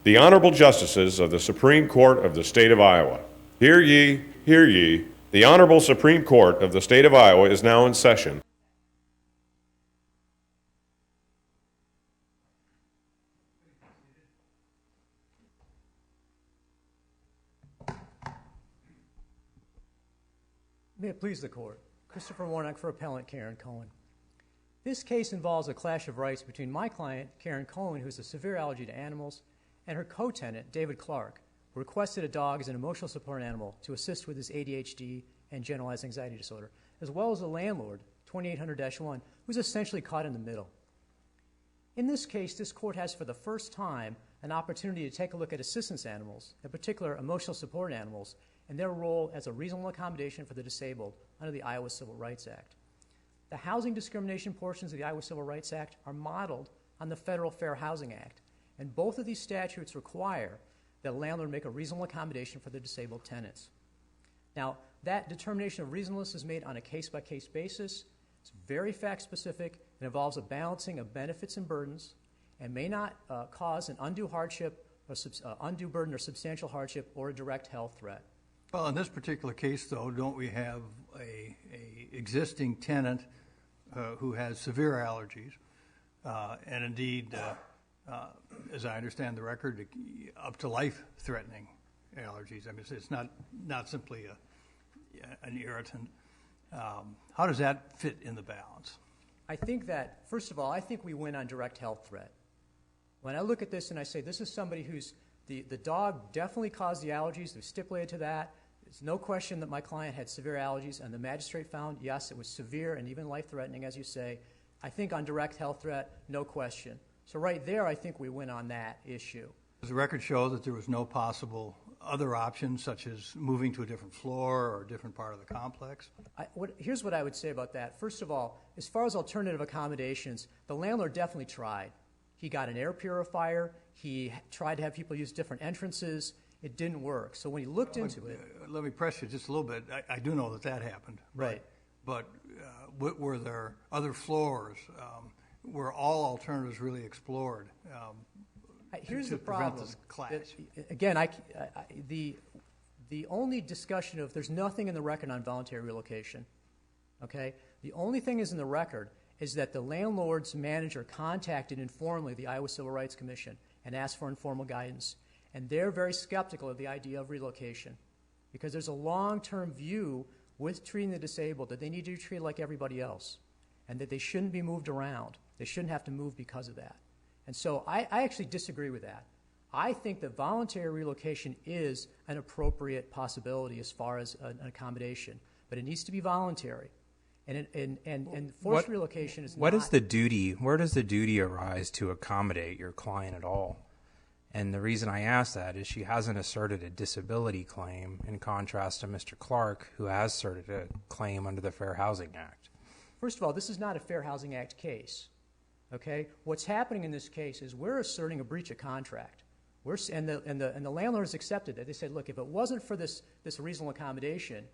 The Honorable Justices of the Supreme Court of the State of Iowa. Hear ye, hear ye. The Honorable Supreme Court of the State of Iowa is now in session. May it please the Court. Christopher Warnock for Appellant Karen Cohen. This case involves a clash of rights between my client, Karen Cohen, who has a severe allergy to animals, and her co-tenant, David Clark, who requested a dog as an emotional support animal to assist with his ADHD and generalized anxiety disorder, as well as a landlord, 2800-1, who's essentially caught in the middle. In this case, this Court has for the first time an opportunity to take a look at assistance animals, in particular emotional support animals, and their role as a reasonable accommodation for the disabled under the Iowa Civil Rights Act. The housing discrimination portions of the Iowa Civil Rights Act are modeled on the Federal Fair Housing Act, and both of these statutes require that a landlord make a reasonable accommodation for the disabled tenants. Now, that determination of reasonableness is made on a case-by-case basis. It's very fact-specific and involves a balancing of benefits and burdens and may not cause an undue hardship, or undue burden or substantial hardship or a direct health threat. Well, in this particular case, though, don't we have a existing tenant who has severe allergies, and indeed, as I understand the record, up to life-threatening allergies. I mean, it's not simply an irritant. How does that fit in the balance? I think that, first of all, I think we win on direct health threat. When I look at this and I say this is somebody who's, the dog definitely caused the allergies, they've stipulated to that. There's no question that my client had severe allergies, and the magistrate found, yes, it was severe and even life-threatening, as you say. I think on direct health threat, no question. So right there, I think we win on that issue. Does the record show that there was no possible other options, such as moving to a different floor or a different part of the complex? Here's what I would say about that. First of all, as far as alternative accommodations, the landlord definitely tried. He got an air purifier. He tried to have people use different entrances. It didn't work. So when he looked into it... Let me press you just a little bit. I do know that happened. Right. But were there other floors? Were all alternatives really explored Here's to the problem. prevent this clash? Again, the only discussion of... There's nothing in the record on voluntary relocation. Okay? The only thing is in the record is that the landlord's manager contacted informally the Iowa Civil Rights Commission and asked for informal guidance. And they're very skeptical of the idea of relocation because there's a long-term view with treating the disabled that they need to be treated like everybody else and that they shouldn't be moved around. They shouldn't have to move because of that. And so I actually disagree with that. I think that voluntary relocation is an appropriate possibility as far as an accommodation, but it needs to be voluntary. And forced relocation is not... What is the duty? Where does the duty arise to accommodate your client at all? And the reason I ask that is she hasn't asserted a disability claim in contrast to Mr. Clark, who has asserted a claim under the Fair Housing Act. First of all, this is not a Fair Housing Act case. Okay? What's happening in this case is we're asserting a breach of contract. And the landlord has accepted it. They said, look, if it wasn't for this reasonable accommodation,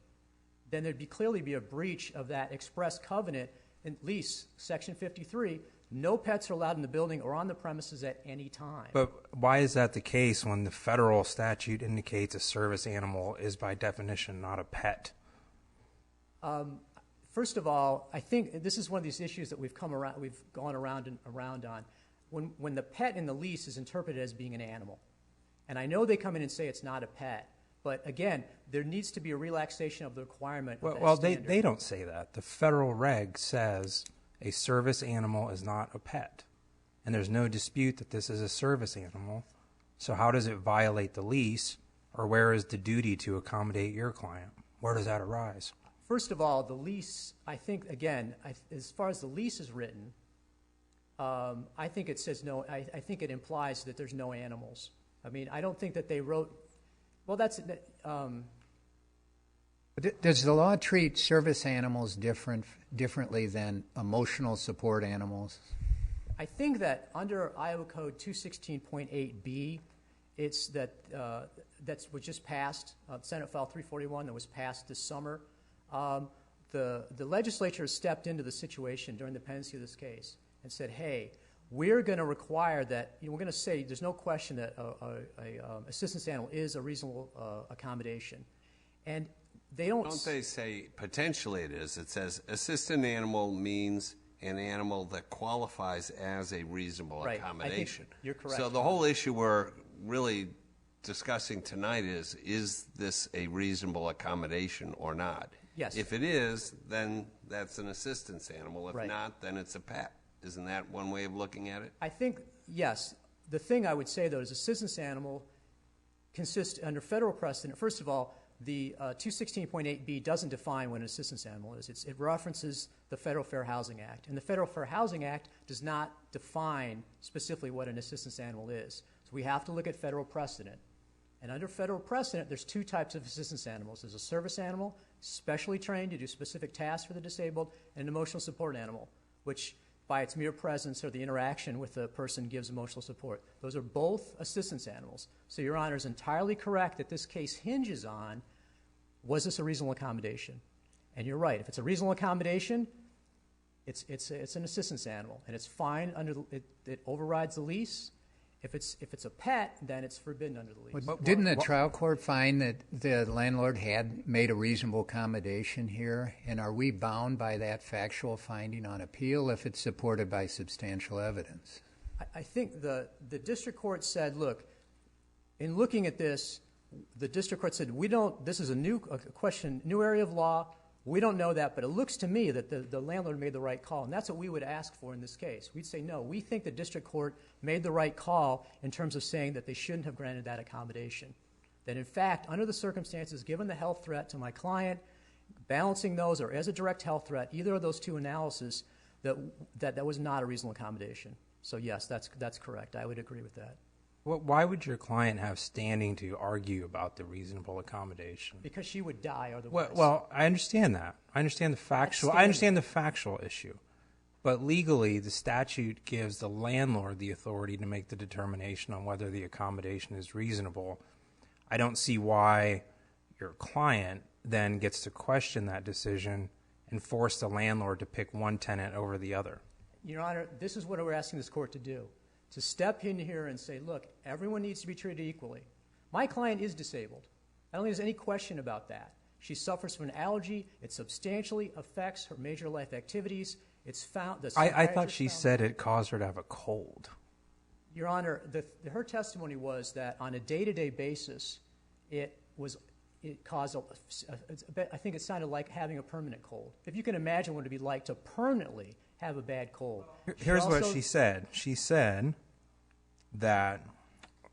then there'd clearly be a breach of that express covenant in lease, Section 53. No pets are allowed in the building or on the premises at any time. But why is that the case when the federal statute indicates a service animal is by definition not a pet? First of all, I think this is one of these issues that we've gone around and around on. When the pet in the lease is interpreted as being an animal, and I know they come in and say it's not a pet, but again, there needs to be a relaxation of the requirement. Well, they don't say that. The federal reg says a service animal is not a pet, and there's no dispute that this is a service animal. So how does it violate the lease, or where is the duty to accommodate your client? Where does that arise? First of all, the lease, I think, again, as far as the lease is written, I think it says no. I think it implies that there's no animals. I mean, I don't think that they wrote. Well, that's. Does the law treat service animals differently than emotional support animals? I think that under Iowa Code 216.8b, it's that was just passed, Senate File 341 that was passed this summer. The legislature stepped into the situation during the pendency of this case and said, hey, we're going to require that, we're going to say there's no question that a assistance animal is a reasonable accommodation. And they don't... Don't they say potentially it is? It says assistant animal means an animal that qualifies as a reasonable Right. accommodation. I think you're correct. So the whole issue we're really discussing tonight is this a reasonable accommodation or not? Yes. If it is, then that's an assistance animal. If Right. not, then it's a pet. Isn't that one way of looking at it? I think, yes. The thing I would say, though, is assistance animal consists, under federal precedent, first of all, the 216.8b doesn't define what an assistance animal is. It references the Federal Fair Housing Act. And the Federal Fair Housing Act does not define specifically what an assistance animal is. So we have to look at federal precedent. And under federal precedent, there's two types of assistance animals. There's a service animal, specially trained to do specific tasks for the disabled, and an emotional support animal, which by its mere presence or the interaction with the person gives emotional support. Those are both assistance animals. So Your Honor is entirely correct that this case hinges on, was this a reasonable accommodation? And you're right. If it's a reasonable accommodation, it's an assistance animal, and it's fine under it overrides the lease. If it's a pet, then it's forbidden under the lease. Didn't the trial court find that the landlord had made a reasonable accommodation here? And are we bound by that factual finding on appeal if it's supported by substantial evidence? I think the district court said, look, in looking at this, the district court said, this is a new question, new area of law. We don't know that, but it looks to me that the landlord made the right call, and that's what we would ask for in this case. We'd say, no, we think the district court made the right call in terms of saying that they shouldn't have granted that accommodation. That, in fact, under the circumstances, given the health threat to my client, balancing those or as a direct health threat, either of those two analyses, that was not a reasonable accommodation. So, yes, that's correct. I would agree with that. Why would your client have standing to argue about the reasonable accommodation? Because she would die otherwise. Well, I understand that. I understand the factual issue. But legally, the statute gives the landlord the authority to make the determination on whether the accommodation is reasonable. I don't see why your client then gets to question that decision and force the landlord to pick one tenant over the other. Your Honor, this is what we're asking this court to do. To step in here and say, look, everyone needs to be treated equally. My client is disabled. I don't think there's any question about that. She suffers from an allergy. It substantially affects her major life activities. It's found. I thought she said it caused her to have a cold. Your Honor, her testimony was that on a day-to-day basis, it caused, I think it sounded like having a permanent cold. If you can imagine what it would be like to permanently have a bad cold. Here's what she said. She said that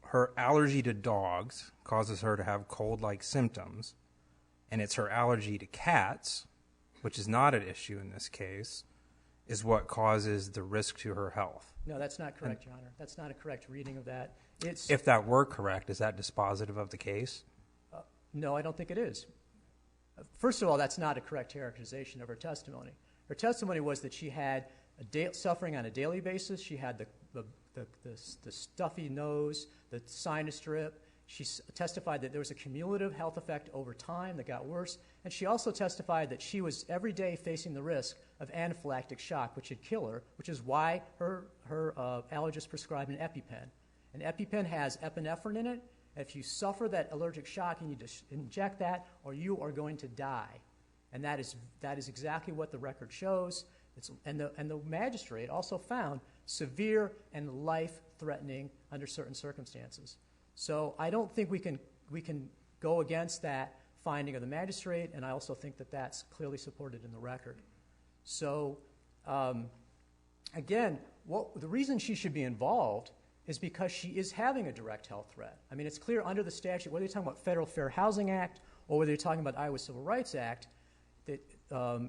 her allergy to dogs causes her to have cold-like symptoms, and it's her allergy to cats, which is not an issue in this case, is what causes the risk to her health. No, that's not correct, Your Honor. That's not a correct reading of that. If that were correct, is that dispositive of the case? No, I don't think it is. First of all, that's not a correct characterization of her testimony. Her testimony was that she had suffering on a daily basis. She had the stuffy nose, the sinus drip. She testified that there was a cumulative health effect over time that got worse. And she also testified that she was every day facing the risk of anaphylactic shock, which would kill her, which is why her allergist prescribed an EpiPen. An EpiPen has epinephrine in it. If you suffer that allergic shock, you need to inject that or you are going to die. And that is exactly what the record shows. And the magistrate also found severe and life-threatening under certain circumstances. So I don't think we can go against that finding of the magistrate, and I also think that that's clearly supported in the record. So again, the reason she should be involved is because she is having a direct health threat. I mean, it's clear under the statute, whether you're talking about Federal Fair Housing Act or whether you're talking about Iowa Civil Rights Act, that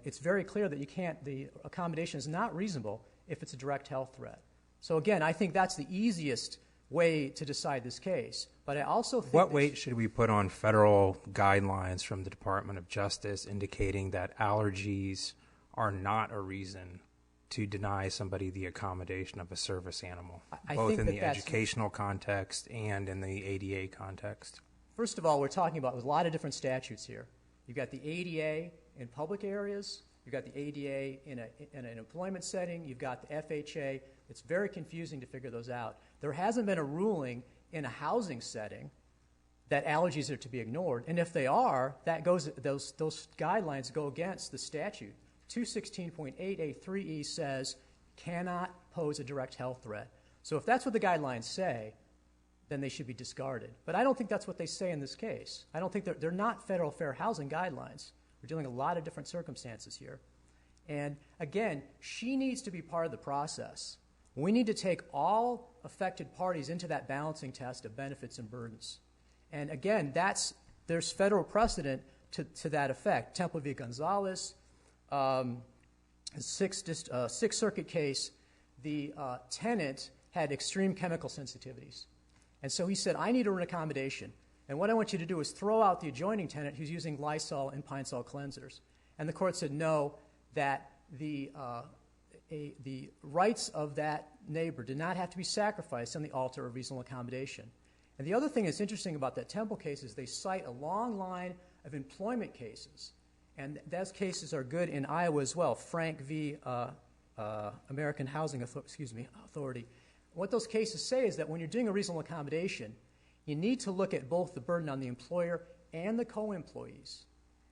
it's very clear that the accommodation is not reasonable if it's a direct health threat. So again, I think that's the easiest way to decide this case. But I also think what weight should we put on federal guidelines from the Department of Justice indicating that allergies are not a reason to deny somebody the accommodation of a service animal, both in the educational context and in the ADA context? First of all, we're talking about a lot of different statutes here. You've got the ADA in public areas. You've got the ADA in an employment setting. You've got the FHA It's very confusing to figure those out. There hasn't been a ruling in a housing setting that allergies are to be ignored, and if they are, those guidelines go against the statute. 216.8A3E says cannot pose a direct health threat. So if that's what the guidelines say, then they should be discarded. But I don't think that's what they say in this case. I don't think they're not federal fair housing guidelines. We're dealing with a lot of different circumstances here. And again, she needs to be part of the process. We need to take all affected parties into that balancing test of benefits and burdens. And again, there's federal precedent to that effect. Temple v. Gonzalez, Sixth Circuit case, the tenant had extreme chemical sensitivities. And so he said, I need an accommodation. And what I want you to do is throw out the adjoining tenant who's using Lysol and Pine Sol cleansers. And the court said no, that the rights of that neighbor did not have to be sacrificed on the altar of reasonable accommodation. And the other thing that's interesting about that Temple case is they cite a long line of employment cases. And those cases are good in Iowa as well. Frank v. American Housing Authority. What those cases say is that when you're doing a reasonable accommodation, you need to look at both the burden on the employer and the co-employees.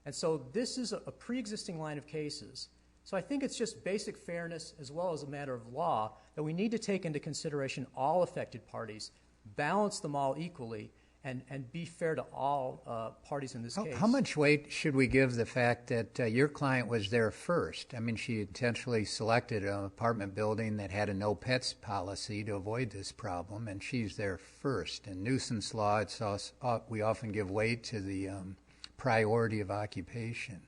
And so this is a pre-existing line of cases. So I think it's just basic fairness as well as a matter of law that we need to take into consideration all affected parties, balance them all equally, and be fair to all parties in this case. How much weight should we give the fact that your client was there first? I mean, she intentionally selected an apartment building that had a no pets policy to avoid this problem, and she's there first. In nuisance law, we often give weight to the priority of occupation.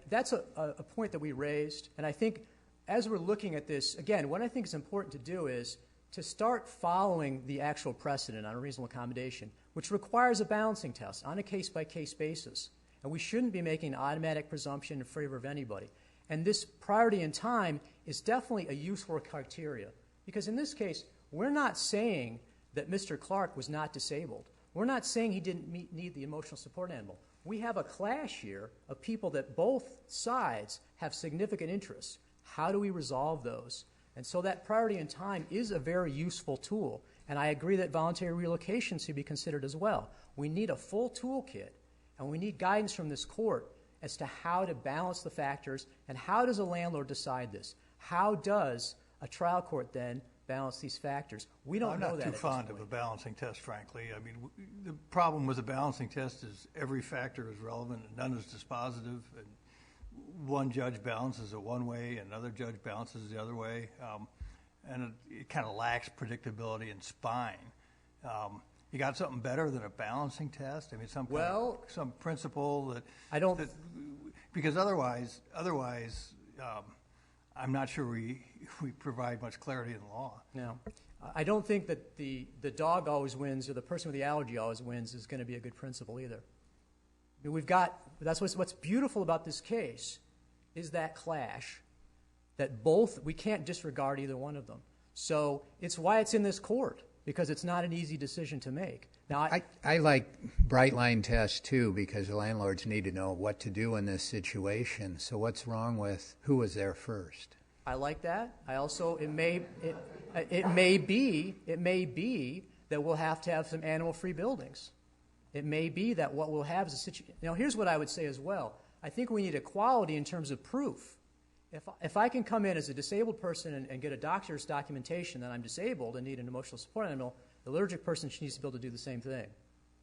That's a point that we raised, and I think as we're looking at this, again, what I think is important to do is to start following the actual precedent on a reasonable accommodation, which requires a balancing test on a case-by-case basis. And we shouldn't be making an automatic presumption in favor of anybody. And this priority in time is definitely a useful criteria. Because in this case, we're not saying that Mr. Clark was not disabled. We're not saying he didn't need the emotional support animal. We have a clash here of people that both sides have significant interests. How do we resolve those? And so that priority in time is a very useful tool. And I agree that voluntary relocation should be considered as well. We need a full toolkit, and we need guidance from this court as to how to balance the factors, and how does a landlord decide this? How does a trial court then balance these factors? We don't know that. I'm not too fond of a balancing test, frankly. I mean, the problem with a balancing test is every factor is relevant and none is dispositive. And one judge balances it one way, another judge balances the other way, and it kind of lacks predictability and spine. You got something better than a balancing test? I mean, some principle that I don't. Because otherwise, I'm not sure we provide much clarity in the law. No, I don't think that the dog always wins or the person with the allergy always wins is going to be a good principle either. I mean, that's what's beautiful about this case is that clash, that we can't disregard either one of them. So it's why it's in this court, because it's not an easy decision to make. Now, I like bright line tests too, because the landlords need to know what to do in this situation. So what's wrong with who was there first? I like that. I also it may be that we'll have to have some animal-free buildings. It may be that what we'll have is a situation. Now, here's what I would say as well. I think we need equality in terms of proof. If I can come in as a disabled person and get a doctor's documentation that I'm disabled and need an emotional support animal, the allergic person needs to be able to do the same thing.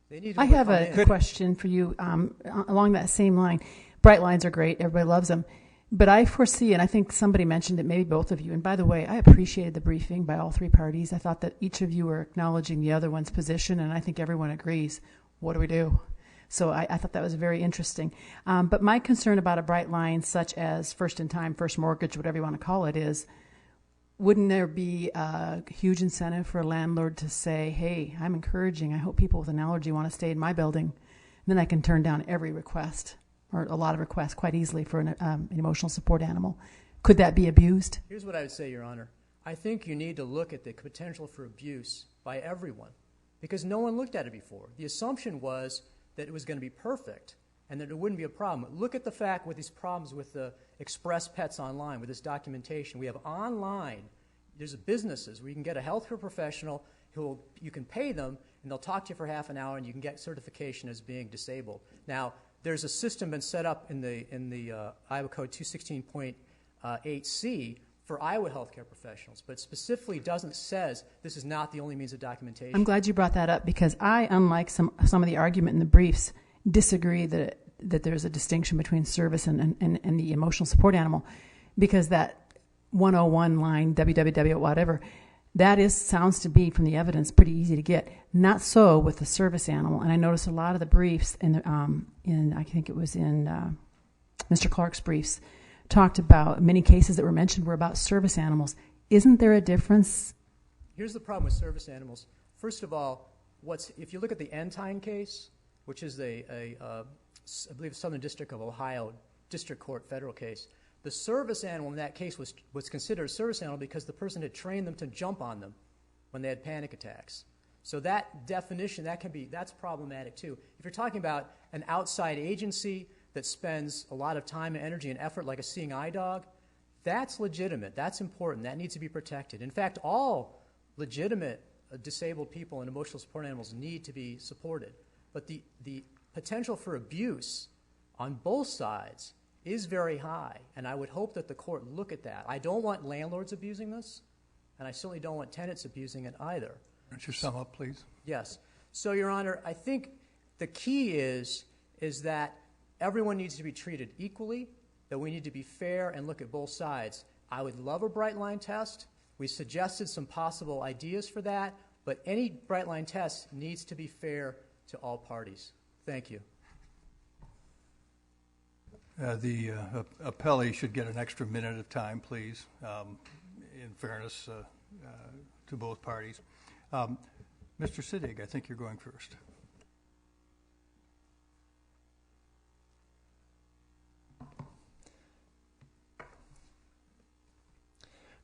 They need to I have a question for you along that same line. Bright lines are great. Everybody loves them. But I foresee, and I think somebody mentioned it, maybe both of you, and by the way, I appreciated the briefing by all three parties. I thought that each of you were acknowledging the other one's position, and I think everyone agrees. What do we do? So I thought that was very interesting. But my concern about a bright line, such as first in time, first mortgage, whatever you want to call it, is wouldn't there be a huge incentive for a landlord to say, hey, I hope people with an allergy want to stay in my building. And then I can turn down every request or a lot of requests quite easily for an emotional support animal. Could that be abused? Here's what I would say, Your Honor. I think you need to look at the potential for abuse by everyone because no one looked at it before. The assumption was that it was going to be perfect and that it wouldn't be a problem. Look at the fact with these problems with the express pets online, with this documentation. We have online there's businesses where you can get a healthcare professional who you can pay them, and they'll talk to you for half an hour, and you can get certification as being disabled. Now, there's a system been set up in the Iowa Code 216.8C for Iowa healthcare professionals, but specifically says this is not the only means of documentation. I'm glad you brought that up because I, unlike some of the argument in the briefs, disagree that there's a distinction between service and the emotional support animal, because that 101 line, www, whatever, that sounds to be, from the evidence, pretty easy to get. Not so with the service animal. And I noticed a lot of the briefs, I think it was in Mr. Clark's briefs, talked about many cases that were mentioned were about service animals. Isn't there a difference? Here's the problem with service animals. First of all, if you look at the Entine case, which is I believe, Southern District of Ohio District Court federal case, the service animal in that case was considered a service animal because the person had trained them to jump on them when they had panic attacks. So that definition, that's problematic too. If you're talking about an outside agency that spends a lot of time and energy and effort, like a seeing eye dog, that's legitimate. That's important. That needs to be protected. In fact, all legitimate disabled people and emotional support animals need to be supported. But the potential for abuse on both sides is very high, and I would hope that the court look at that. I don't want landlords abusing this, and I certainly don't want tenants abusing it either. Would you sum up, please? Yes. So, Your Honor, I think the key is that everyone needs to be treated equally, that we need to be fair and look at both sides. I would love a bright line test. We suggested some possible ideas for that, but any bright line test needs to be fair to all parties. Thank you. The appellee should get an extra minute of time, please, in fairness to both parties. Mr. Sittig, I think you're going first.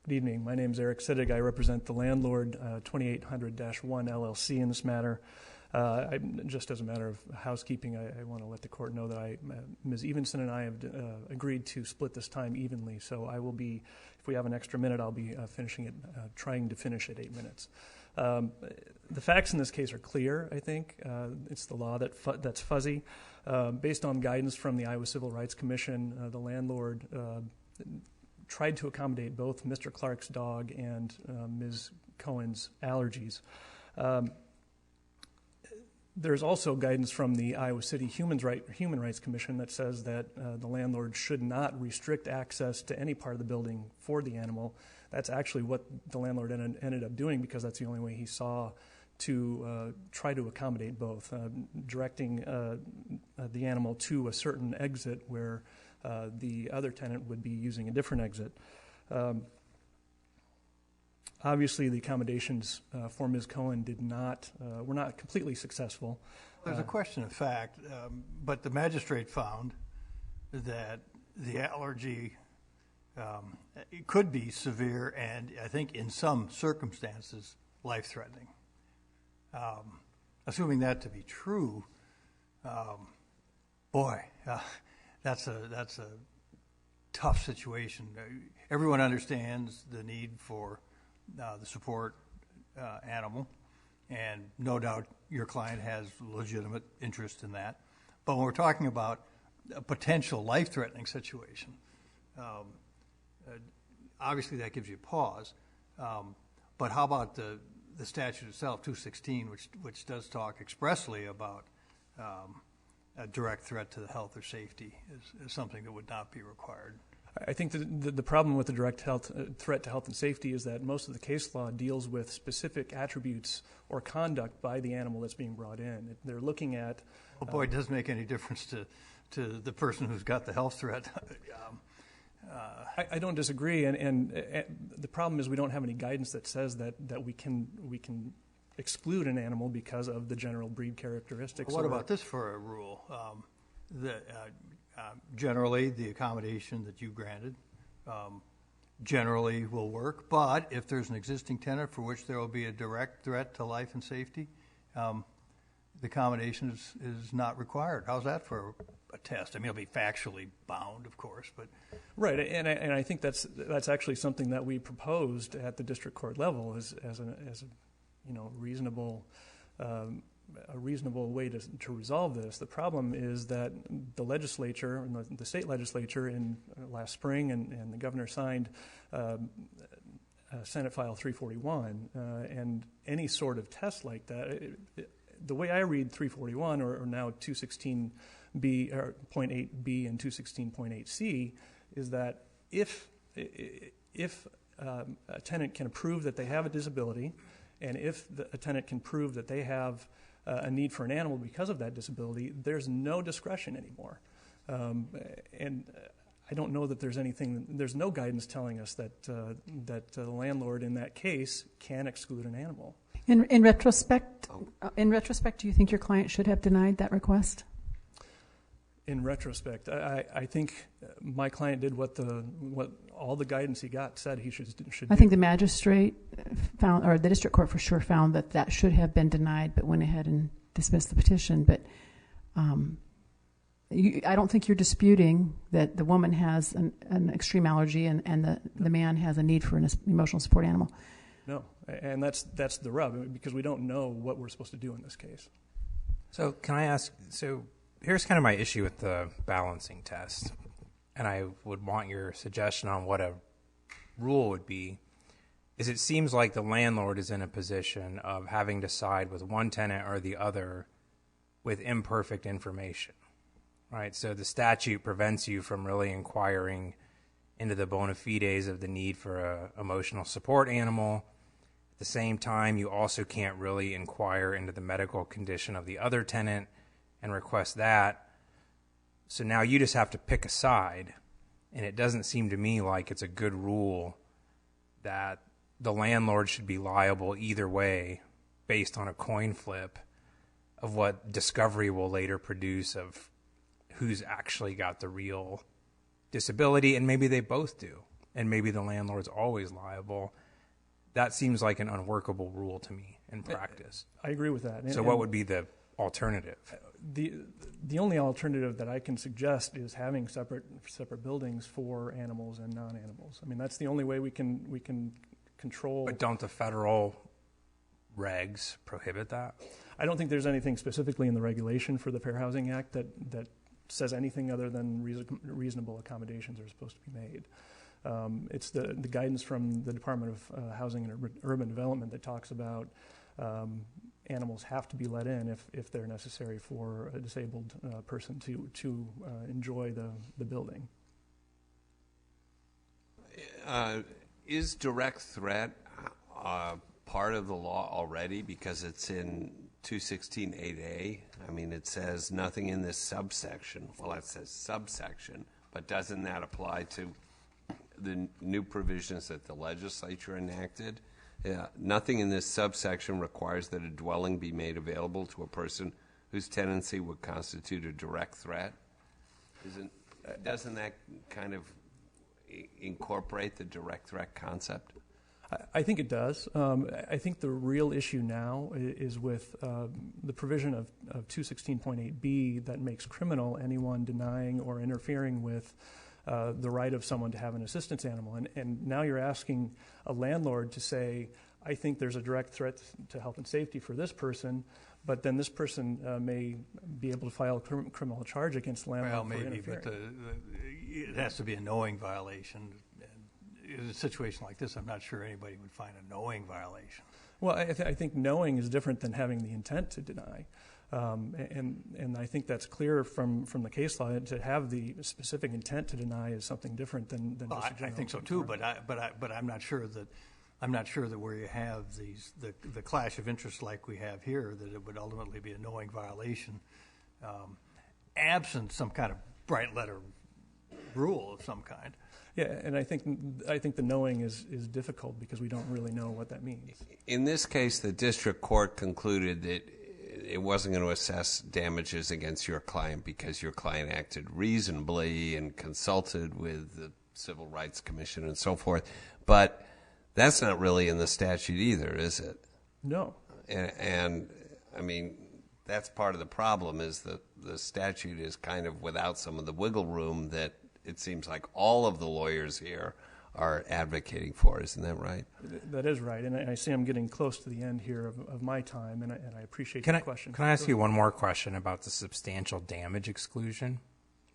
Good evening. My name is Erek Sittig. I represent the landlord, 2800-1 LLC in this matter. Just as a matter of housekeeping, I want to let the court know that Ms. Evenson and I have agreed to split this time evenly. So I will be, if we have an extra minute, I'll be finishing it, trying to finish at 8 minutes. The facts in this case are clear, I think. It's the law that's fuzzy. Based on guidance from the Iowa Civil Rights Commission, the landlord tried to accommodate both Mr. Clark's dog and Ms. Cohen's allergies. There's also guidance from the Iowa City Human Rights Commission that says that the landlord should not restrict access to any part of the building for the animal. That's actually what the landlord ended up doing, because that's the only way he saw to try to accommodate both, directing the animal to a certain exit where the other tenant would be using a different exit. Obviously, the accommodations for Ms. Cohen were not completely successful. There's a question of fact, but the magistrate found that the allergy it could be severe and, I think, in some circumstances, life-threatening. Assuming that to be true, that's a tough situation. Everyone understands the need for the support animal, and no doubt your client has legitimate interest in that. But when we're talking about a potential life-threatening situation, obviously that gives you pause. But how about the statute itself, 216, which does talk expressly about a direct threat to the health or safety is something that would not be required? I think the problem with the direct threat to health and safety is that most of the case law deals with specific attributes or conduct by the animal that's being brought in. They're looking at... Well, boy, it doesn't make any difference to the person who's got the health threat. I don't disagree, and the problem is we don't have any guidance that says that we can exclude an animal because of the general breed characteristics. Well, what about this for a rule? Generally, the accommodation that you granted generally will work, but if there's an existing tenant for which there will be a direct threat to life and safety, the accommodation is not required. How's that for a test. I mean, it'll be factually bound, of course, but Right, and I think that's actually something that we proposed at the district court level as a reasonable way to resolve this. The problem is that the legislature and the state legislature in last spring and the governor signed Senate File 341, and any sort of test like that. The way I read 341 or now 216B or .8B and 216.8C is that if a tenant can prove that they have a disability, and if a tenant can prove that they have a need for an animal because of that disability, there's no discretion anymore. And I don't know that there's no guidance telling us that the landlord in that case can exclude an animal. In retrospect, do you think your client should have denied that request? In retrospect, I think my client did what all the guidance he got said he should I do. think the magistrate found, or the district court for sure found that should have been denied, but went ahead and dismissed the petition. But I don't think you're disputing that the woman has an extreme allergy and the man has a need for an emotional support animal. No, and that's the rub, because we don't know what we're supposed to do in this case. So can I ask, here's kind of my issue with the balancing test, and I would want your suggestion on what a rule would be, is it seems like the landlord is in a position of having to side with one tenant or the other with imperfect information, right? So the statute prevents you from really inquiring into the bona fides of the need for an emotional support animal. At the same time, you also can't really inquire into the medical condition of the other tenant and request that. So now you just have to pick a side, and it doesn't seem to me like it's a good rule that the landlord should be liable either way based on a coin flip of what discovery will later produce of who's actually got the real disability, and maybe they both do, and maybe the landlord's always liable. That seems like an unworkable rule to me in practice. I agree with that. So what would be the alternative? The only alternative that I can suggest is having separate buildings for animals and non-animals. I mean, that's the only way we can control. But don't the federal regs prohibit that? I don't think there's anything specifically in the regulation for the Fair Housing Act that says anything other than reasonable accommodations are supposed to be made. It's the guidance from the Department of Housing and Urban Development that talks about animals have to be let in if they're necessary for a disabled person to enjoy the building. Is direct threat part of the law already, because it's in 216.8a? I mean, it says nothing in this subsection. Well, it says subsection, but doesn't that apply to the new provisions that the legislature enacted? Nothing in this subsection requires that a dwelling be made available to a person whose tenancy would constitute a direct threat. Doesn't that kind of incorporate the direct threat concept? I think it does. I think the real issue now is with the provision of 216.8b that makes criminal anyone denying or interfering with the right of someone to have an assistance animal. And now you're asking a landlord to say, I think there's a direct threat to health and safety for this person, but then this person may be able to file a criminal charge against the landlord for interfering. But it has to be a knowing violation. In a situation like this, I'm not sure anybody would find a knowing violation. Well, I think knowing is different than having the intent to deny. And I think that's clear from the case law. To have the specific intent to deny is something different than just a general. I think so too, but I'm not sure that where you have the clash of interests like we have here, that it would ultimately be a knowing violation, absent some kind of bright letter rule of some kind. Yeah, and I think the knowing is difficult because we don't really know what that means. In this case, the district court concluded that it wasn't going to assess damages against your client because your client acted reasonably and consulted with the Civil Rights Commission and so forth. But that's not really in the statute either, is it? No. And I mean, that's part of the problem, is that the statute is kind of without some of the wiggle room that it seems like all of the lawyers here are advocating for. Isn't that right? That is right, and I see I'm getting close to the end here of my time, and I appreciate the question. Can I ask you one more question about the substantial damage exclusion?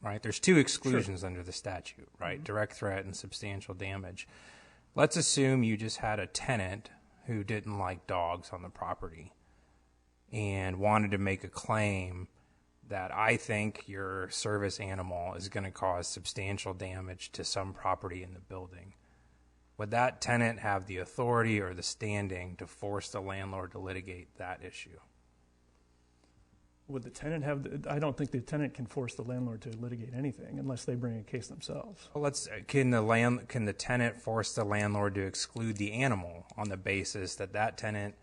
Right, there's two exclusions under the statute, right? Mm-hmm. Direct threat and substantial damage. Let's assume you just had a tenant who didn't like dogs on the property and wanted to make a claim that I think your service animal is going to cause substantial damage to some property in the building. Would that tenant have the authority or the standing to force the landlord to litigate that issue? Would the tenant have? I don't think the tenant can force the landlord to litigate anything unless they bring a case themselves. Well, can the tenant force the landlord to exclude the animal on the basis that that tenant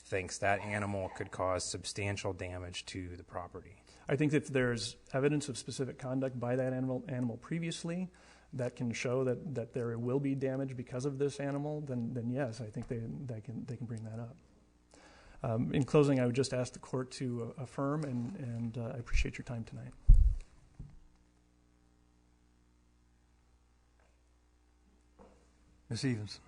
thinks that animal could cause substantial damage to the property? I think if there's evidence of specific conduct by that animal previously that can show that there will be damage because of this animal, then yes, I think they can bring that up. In closing, I would just ask the court to affirm, and I appreciate your time tonight. Ms. Evenson.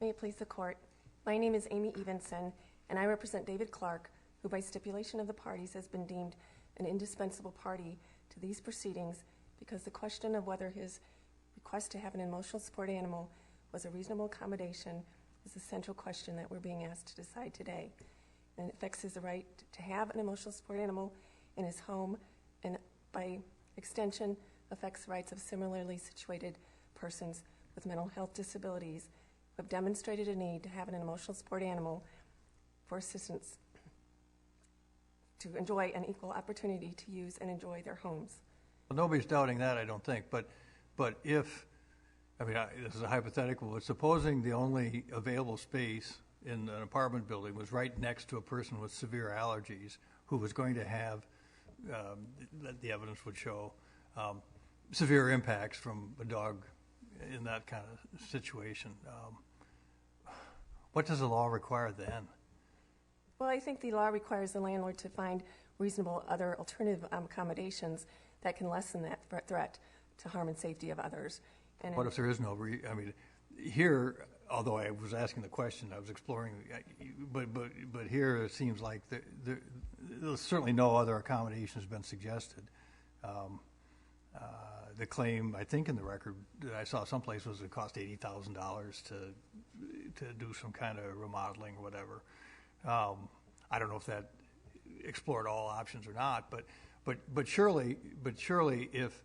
May it please the court. My name is Amy Evenson, and I represent David Clark, who by stipulation of the parties has been deemed an indispensable party to these proceedings because the question of whether his request to have an emotional support animal was a reasonable accommodation is the central question that we're being asked to decide today. And it affects his right to have an emotional support animal in his home, and by extension affects the rights of similarly situated persons with mental health disabilities who have demonstrated a need to have an emotional support animal for assistance to enjoy an equal opportunity to use and enjoy their homes. Well, nobody's doubting that, I don't think. But if, this is a hypothetical, but supposing the only available space in an apartment building was right next to a person with severe allergies who was going to have, the evidence would show, severe impacts from a dog in that kind of situation, what does the law require then? Well, I think the law requires the landlord to find reasonable other alternative accommodations that can lessen that threat to harm and safety of others. And what if there is no, here, although I was asking the question, I was exploring, but here it seems like there's certainly no other accommodation has been suggested. The claim, I think in the record that I saw someplace was it cost $80,000 to do some kind of remodeling or whatever. I don't know if that explored all options or not, but surely if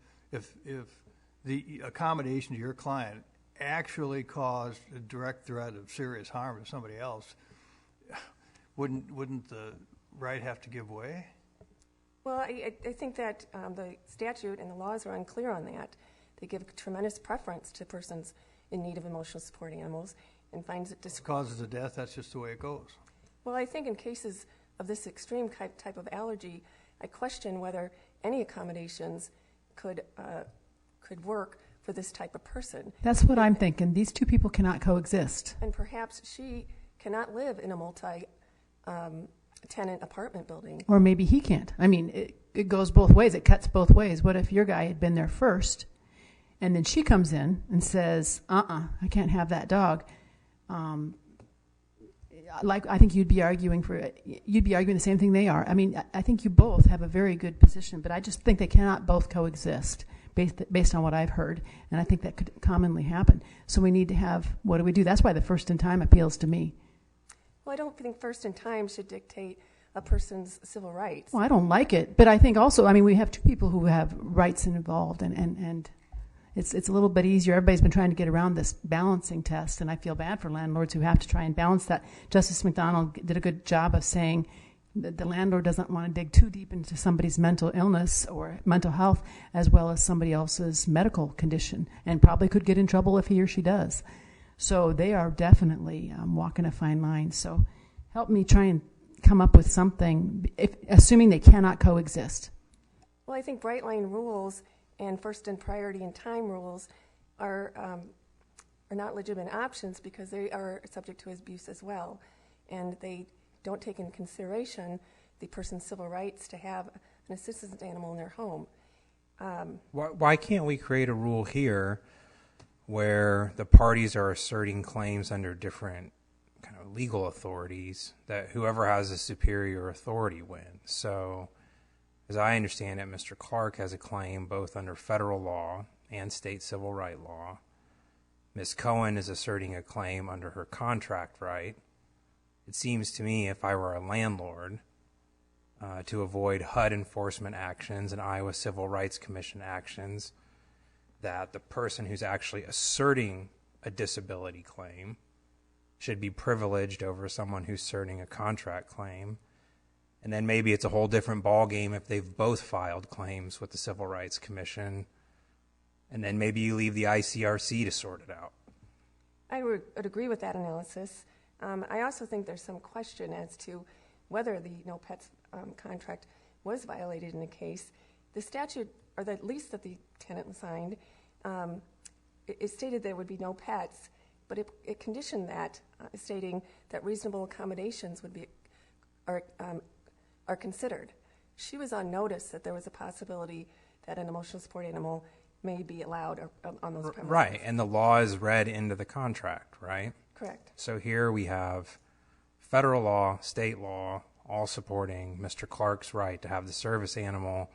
the accommodation to your client actually caused a direct threat of serious harm to somebody else, wouldn't the right have to give way? Well, I think that the statute and the laws are unclear on that. They give tremendous preference to persons in need of emotional support animals and finds it causes of death, that's just the way it goes. Well, I think in cases of this extreme type of allergy, I question whether any accommodations could work for this type of person. That's what I'm thinking. These two people cannot coexist. And perhaps she cannot live in a multi-tenant apartment building. Or maybe he can't. I mean, it goes both ways. It cuts both ways. What if your guy had been there first, and then she comes in and says, I can't have that dog. I think you'd be arguing the same thing they are. I mean, I think you both have a very good position, but I just think they cannot both coexist based on what I've heard, and I think that could commonly happen. So we need to have, what do we do? That's why the first in time appeals to me. Well, I don't think first in time should dictate a person's civil rights. Well, I don't like it, but I think also, we have two people who have rights involved, and it's a little bit easier. Everybody's been trying to get around this balancing test, and I feel bad for landlords who have to try and balance that. Justice McDonald did a good job of saying that the landlord doesn't want to dig too deep into somebody's mental illness or mental health as well as somebody else's medical condition, and probably could get in trouble if he or she does. So they are definitely walking a fine line. So help me try and come up with something, assuming they cannot coexist. Well, I think bright line rules and first and priority in time rules are are not legitimate options because they are subject to abuse as well, and they don't take into consideration the person's civil rights to have an assistance animal in their home. Why can't we create a rule here where the parties are asserting claims under different kind of legal authorities, that whoever has a superior authority wins? So, as I understand it, Mr. Clark has a claim both under federal law and state civil right law. Ms. Cohen is asserting a claim under her contract right. It seems to me, if I were a landlord, to avoid HUD enforcement actions and Iowa Civil Rights Commission actions, that the person who's actually asserting a disability claim should be privileged over someone who's asserting a contract claim. And then maybe it's a whole different ballgame if they've both filed claims with the Civil Rights Commission. And then maybe you leave the ICRC to sort it out. I would agree with that analysis. I also think there's some question as to whether the no pets contract was violated in a case. The statute, or at least that the tenant signed, it stated there would be no pets, but it conditioned that, stating that reasonable accommodations would be are considered. She was on notice that there was a possibility that an emotional support animal may be allowed on those premises. Right, and the law is read into the contract, right? Correct. So here we have federal law, state law, all supporting Mr. Clark's right to have the service animal.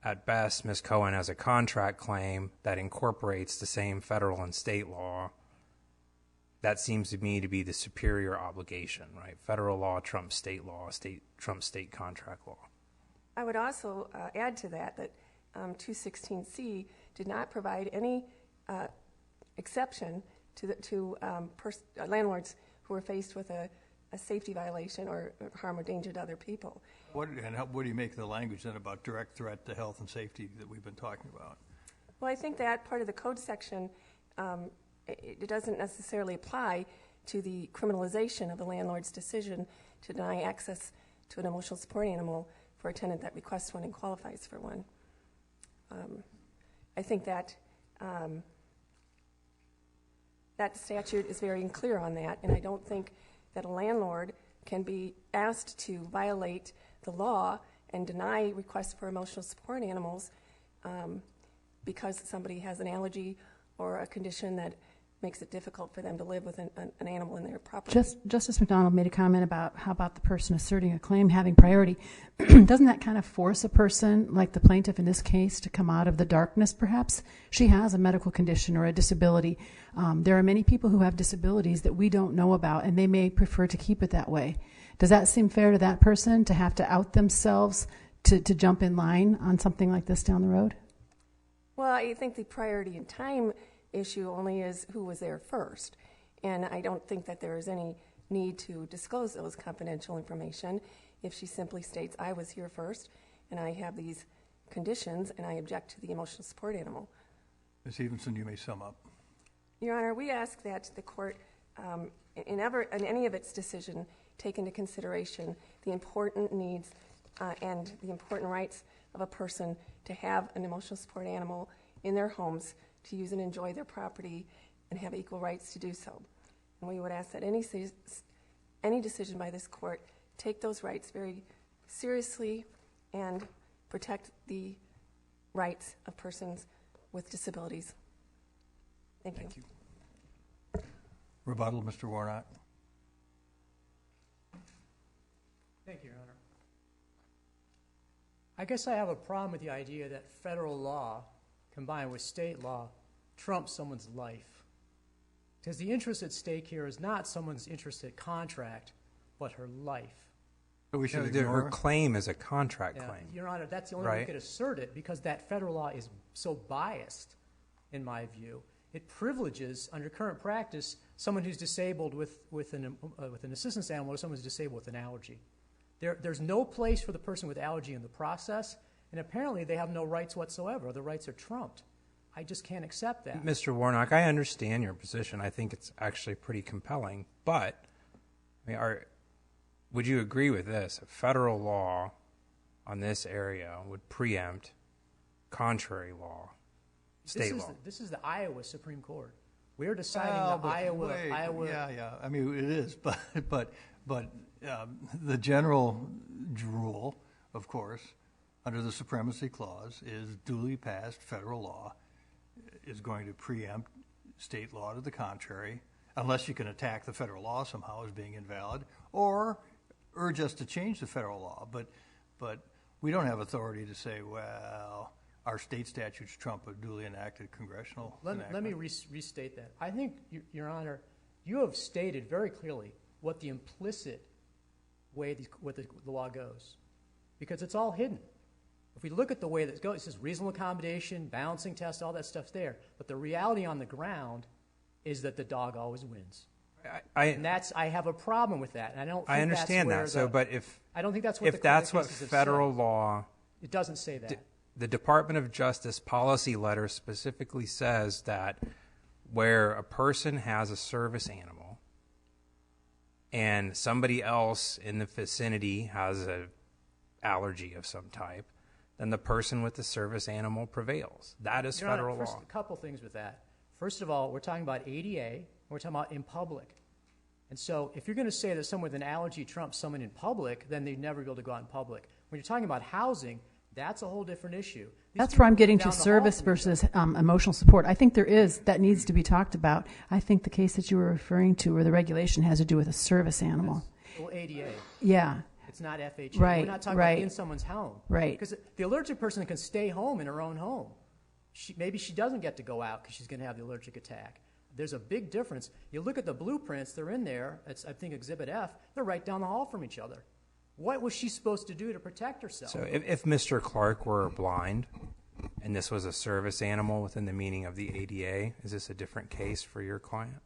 At best, Ms. Cohen has a contract claim that incorporates the same federal and state law. That seems to me to be the superior obligation, right? Federal law trumps state law, state trumps state contract law. I would also add to that 216C did not provide any exception to landlords who were faced with a safety violation or harm or danger to other people. What do you make of the language then about direct threat to health and safety that we've been talking about? Well, I think that part of the code section, it doesn't necessarily apply to the criminalization of the landlord's decision to deny access to an emotional support animal for a tenant that requests one and qualifies for one. I think that that statute is very clear on that, and I don't think that a landlord can be asked to violate the law and deny requests for emotional support animals because somebody has an allergy or a condition that makes it difficult for them to live with an animal in their property. Justice McDonald made a comment about how about the person asserting a claim having priority. Doesn't that kind of force a person, like the plaintiff in this case, to come out of the darkness perhaps? She has a medical condition or a disability. There are many people who have disabilities that we don't know about, and they may prefer to keep it that way. Does that seem fair to that person to have to out themselves to jump in line on something like this down the road? Well, I think the priority in time issue only is who was there first. And I don't think that there is any need to disclose those confidential information if she simply states, I was here first and I have these conditions and I object to the emotional support animal. Ms. Evenson, you may sum up. Your Honor, we ask that the court, in any of its decision, take into consideration the important needs and the important rights of a person to have an emotional support animal in their homes, to use and enjoy their property, and have equal rights to do so. And we would ask that any decision by this court take those rights very seriously and protect the rights of persons with disabilities. Thank you. Thank you. Rebuttal, Mr. Warnock. Thank you, Your Honor. I guess I have a problem with the idea that federal law combined with state law trumps someone's life. Because the interest at stake here is not someone's interest at contract, but her life. So we should Her claim is a contract claim. Your Honor, that's the only way we could assert it, because that federal law is so biased, in my view. It privileges, under current practice, someone who's disabled with an assistance animal or someone who's disabled with an allergy. There's no place for the person with allergy in the process, and apparently they have no rights whatsoever. The rights are trumped. I just can't accept that. Mr. Warnock, I understand your position. I think it's actually pretty compelling. But would you agree with this? Federal law on this area would preempt contrary law, state law. This is the Iowa Supreme Court. We're deciding Well, the but Iowa. wait, yeah. I mean, it is, but the general rule, of course, under the Supremacy Clause, is duly passed federal law is going to preempt state law to the contrary, unless you can attack the federal law somehow as being invalid, or urge us to change the federal law. But we don't have authority to say, well, our state statutes trump a duly enacted congressional enactment. Let me restate that. I think, Your Honor, you have stated very clearly what the implicit way what the law goes, because it's all hidden. If we look at the way that it goes, it says reasonable accommodation, balancing test, all that stuff's there. But the reality on the ground is that the dog always wins. And I have a problem with that. And I don't. Think I understand that's that. where So, but if I don't think that's what if that's what cases have federal said. law, It doesn't say that. the Department of Justice policy letter specifically says that where a person has a service animal and somebody else in the vicinity has an allergy of some type, then the person with the service animal prevails. That is Your Honor, federal first, law. a couple things with that. First of all, we're talking about ADA. We're talking about in public. And so if you're going to say that someone with an allergy trumps someone in public, then they'd never be able to go out in public. When you're talking about housing, that's a whole different issue. That's where I'm getting to service versus emotional support. I think that needs to be talked about. I think the case that you were referring to, or the regulation, has to do with a service animal. Well, ADA. Yeah. It's not FHA. Right, We're not talking right. about in someone's home. Right. Because the allergic person can stay home in her own home. Maybe she doesn't get to go out because she's going to have the allergic attack. There's a big difference. You look at the blueprints, they're in there. It's, I think, Exhibit F. They're right down the hall from each other. What was she supposed to do to protect herself? So if Mr. Clark were blind and this was a service animal within the meaning of the ADA, is this a different case for your client?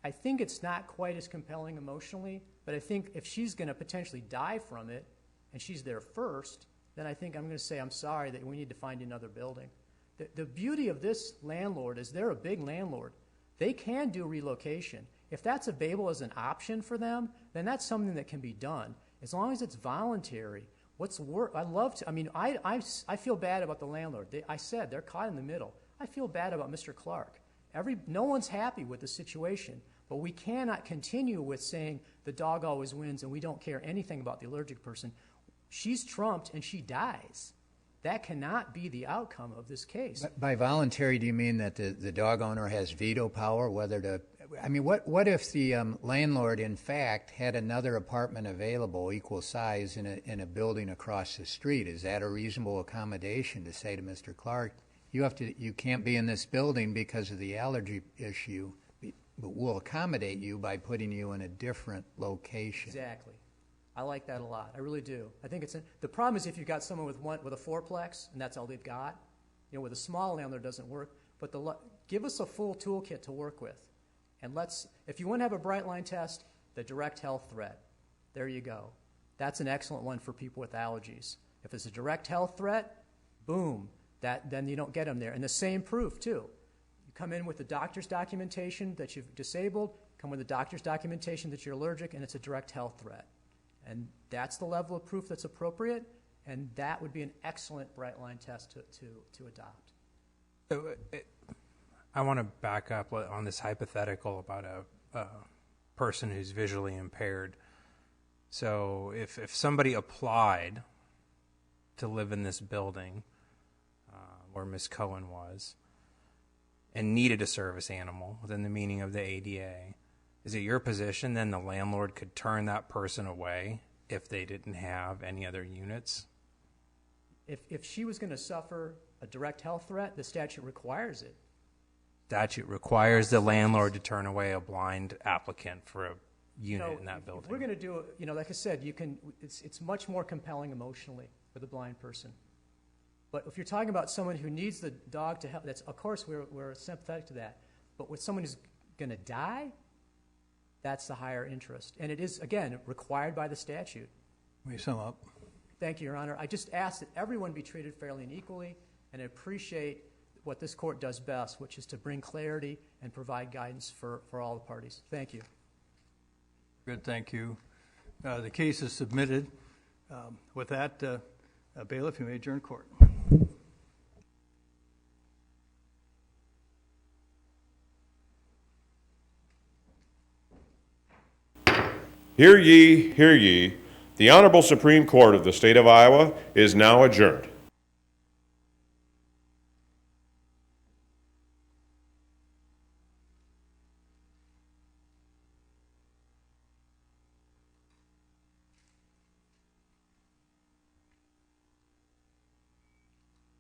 I think it's not quite as compelling emotionally, but I think if she's going to potentially die from it and she's there first, then I think I'm going to say, I'm sorry, that we need to find another building. The beauty of this landlord is they're a big landlord. They can do relocation. If that's available as an option for them, then that's something that can be done. As long as it's voluntary. I feel bad about the landlord. I said they're caught in the middle. I feel bad about Mr. Clark. No one's happy with the situation, but we cannot continue with saying the dog always wins and we don't care anything about the allergic person. She's trumped and she dies. That cannot be the outcome of this case. By voluntary, do you mean that the dog owner has veto power whether to... I mean, what if the landlord, in fact, had another apartment available equal size in a building across the street? Is that a reasonable accommodation to say to Mr. Clark, you can't be in this building because of the allergy issue, but we'll accommodate you by putting you in a different location? Exactly. I like that a lot. I really do. I think the problem is if you've got someone with a fourplex and that's all they've got, with a small landlord doesn't work. But give us a full toolkit to work with, and if you want to have a bright line test, the direct health threat. There you go. That's an excellent one for people with allergies. If it's a direct health threat, boom. Then you don't get them there. And the same proof too. You come in with the doctor's documentation that you've disabled. Come with the doctor's documentation that you're allergic, and it's a direct health threat. And that's the level of proof that's appropriate, and that would be an excellent bright line test to adopt. So, I want to back up on this hypothetical about a person who's visually impaired. So if somebody applied to live in this building where Ms. Cohen was and needed a service animal within the meaning of the ADA, is it your position then the landlord could turn that person away if they didn't have any other units? If she was going to suffer a direct health threat, the statute requires it. Statute requires the landlord to turn away a blind applicant for a unit in that building. If we're going to do it, like I said, it's much more compelling emotionally for the blind person. But if you're talking about someone who needs the dog to help, of course we're sympathetic to that. But with someone who's going to die, that's the higher interest. And it is, again, required by the statute. Let me sum up. Thank you, Your Honor. I just ask that everyone be treated fairly and equally, and I appreciate what this court does best, which is to bring clarity and provide guidance for all the parties. Thank you. Good, thank you. The case is submitted. With that, bailiff, you may adjourn court. Hear ye, hear ye. The Honorable Supreme Court of the State of Iowa is now adjourned.